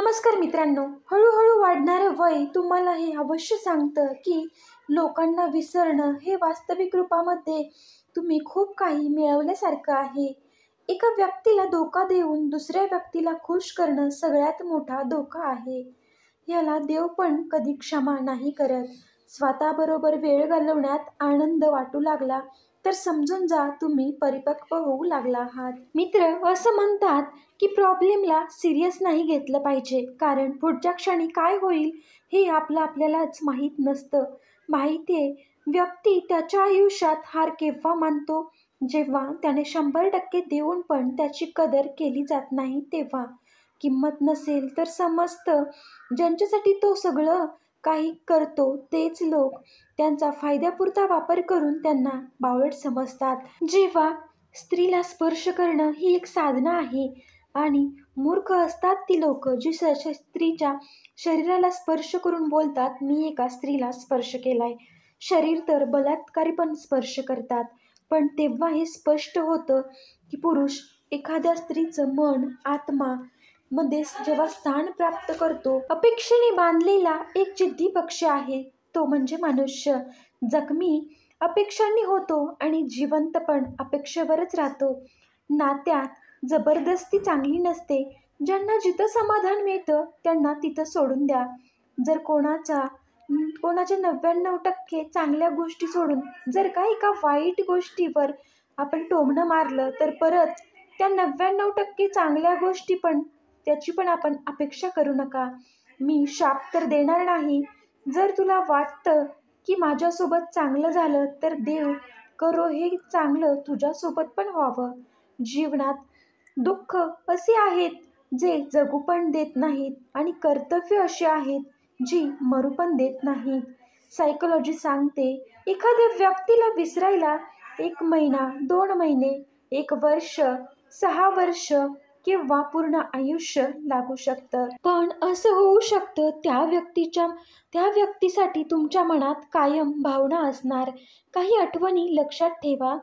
नमस्कार मित्रांनो, हळूहळू वाढणारं वय तुम्हाला हे अवश्य सांगतं की लोकांना विसरणं हे वास्तविक रूपामध्ये तुम्ही खूप काही मिळवल्यासारखं आहे. एका व्यक्तीला धोका देऊन दुसऱ्या व्यक्तीला खुश करणं सगळ्यात मोठा धोका आहे. याला देव पण कधी क्षमा नाही करत. स्वतःबरोबर वेळ घालवण्यात आनंद वाटू लागला तर समजून जा तुम्ही परिपक्व होऊ लागला आहात. मित्र असं म्हणतात की प्रॉब्लेमला सिरियस नाही घेतलं पाहिजे, कारण पुढच्या क्षणी काय होईल हे आपल्यालाच माहीत नसतं. माहितीये, व्यक्ती त्याच्या आयुष्यात हार केव्हा मानतो, जेव्हा त्याने 100% देऊन पण त्याची कदर केली जात नाही तेव्हा. किंमत नसेल तर समजतं ज्यांच्यासाठी तो सगळं काही करतो तेच लोक त्यांचा फायद्यापुरता वापर करून त्यांना बावळट समजतात. जेव्हा स्त्रीला स्पर्श करणं ही एक साधना आहे आणि मूर्ख असतात ती लोक जी स्त्रीच्या शरीराला स्पर्श करून बोलतात, मी एका स्त्रीला स्पर्श केलाय. शरीर तर बलात्कारी पण स्पर्श करतात. पण तेव्हा हे स्पष्ट होतं की पुरुष एखाद्या स्त्रीचं मन, आत्मा मध्ये जेव्हा स्थान प्राप्त करतो, अपेक्षेने बांधलेला एक जिद्दी पक्षी आहे तो म्हणजे मनुष्य. जखमी अपेक्षांनी होतो आणि जिवंत पण अपेक्षेवरच राहतो. नात्यात जबरदस्ती चांगली नसते. ज्यांना जिथं समाधान मिळतं त्यांना तिथं सोडून द्या. जर कोणाच्या 99% चांगल्या गोष्टी सोडून जर का एका वाईट गोष्टीवर आपण टोमणं मारलं तर परत त्या 99% चांगल्या गोष्टी पण त्याची पण आपण अपेक्षा करू नका. मी शाप तर देणार नाही. जर तुला वाटतं की माझ्यासोबत चांगलं झालं तर देव करो हे चांगलं तुझ्यासोबत पण व्हावं. जीवनात दुःख असे आहेत जे जगू पण देत नाहीत आणि कर्तव्य अशी आहेत जी मरू पण देत नाहीत. सायकोलॉजी सांगते एखाद्या व्यक्तीला विसरायला 1 महिना, 2 महिने, 1 वर्ष, 6 वर्ष किंवा पूर्ण आयुष्य लागू शकतं. पण असं होऊ शकतं त्या व्यक्तीसाठी तुमच्या मनात कायम भावना असणार. काही आठवणी लक्षात ठेवा,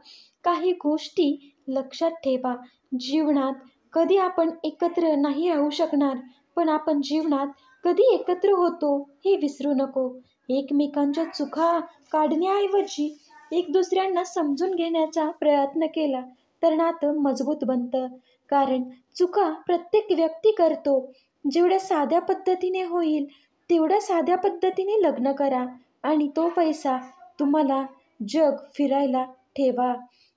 काही गोष्टी लक्षात ठेवा. जीवनात कधी आपण एकत्र नाही राहू शकणार, पण आपण जीवनात कधी एकत्र होतो हे विसरू नको. एकमेकांच्या चुका काढण्याऐवजी एक दुसऱ्यांना समजून घेण्याचा प्रयत्न केला तर नातं मजबूत बनतं. कारण चुका प्रत्येक व्यक्ती करतो. जेवढ्या साध्या पद्धतीने होईल तेवढ्या साध्या पद्धतीने लग्न करा आणि तो पैसा तुम्हाला जग फिरायला ठेवा.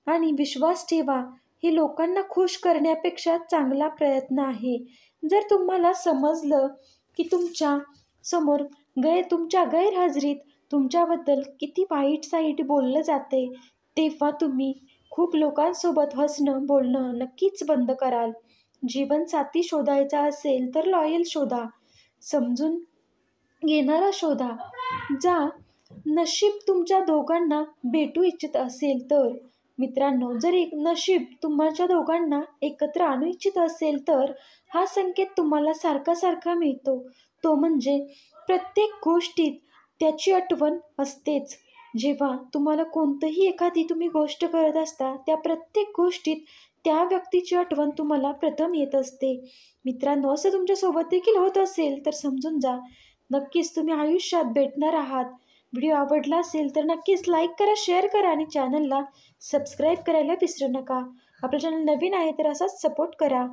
आणि विश्वास ठेवा, हे लोकांना खुश करण्यापेक्षा चांगला प्रयत्न आहे. जर तुम्हाला समजलं की तुमच्या समोर तुमच्या गैरहजेरीत तुमच्याबद्दल किती वाईट साईट बोललं जाते, तेव्हा तुम्ही खूप लोकांसोबत हसणं बोलणं नक्कीच बंद कराल. जीवनसाथी शोधायचा असेल तर लॉयल शोधा, समजून घेणारा शोधा. नशीब तुमच्या दोघांना भेटू इच्छित असेल तर मित्रांनो, जर एक नशीब तुमच्या दोघांना एकत्र आणू इच्छित असेल तर हा संकेत तुम्हाला सारखा मिळतो. तो म्हणजे प्रत्येक गोष्टीत त्याची आठवण असतेच. जेव्हा तुम्हाला कोणतंही एखादी तुम्ही गोष्ट करत असता त्या प्रत्येक गोष्टीत त्या व्यक्तीची आठवण तुम्हाला प्रथम येत असते. मित्रांनो, असं तुमच्यासोबत देखील होत असेल तर समजून जा. नक्कीच तुम्ही आयुष्यात भेटणार आहात. व्हिडिओ आवडला असेल तर नक्कीच लाईक करा, शेअर करा आणि चॅनलला सबस्क्राईब करायला विसरू नका. आपलं चॅनल नवीन आहे तर असाच सपोर्ट करा.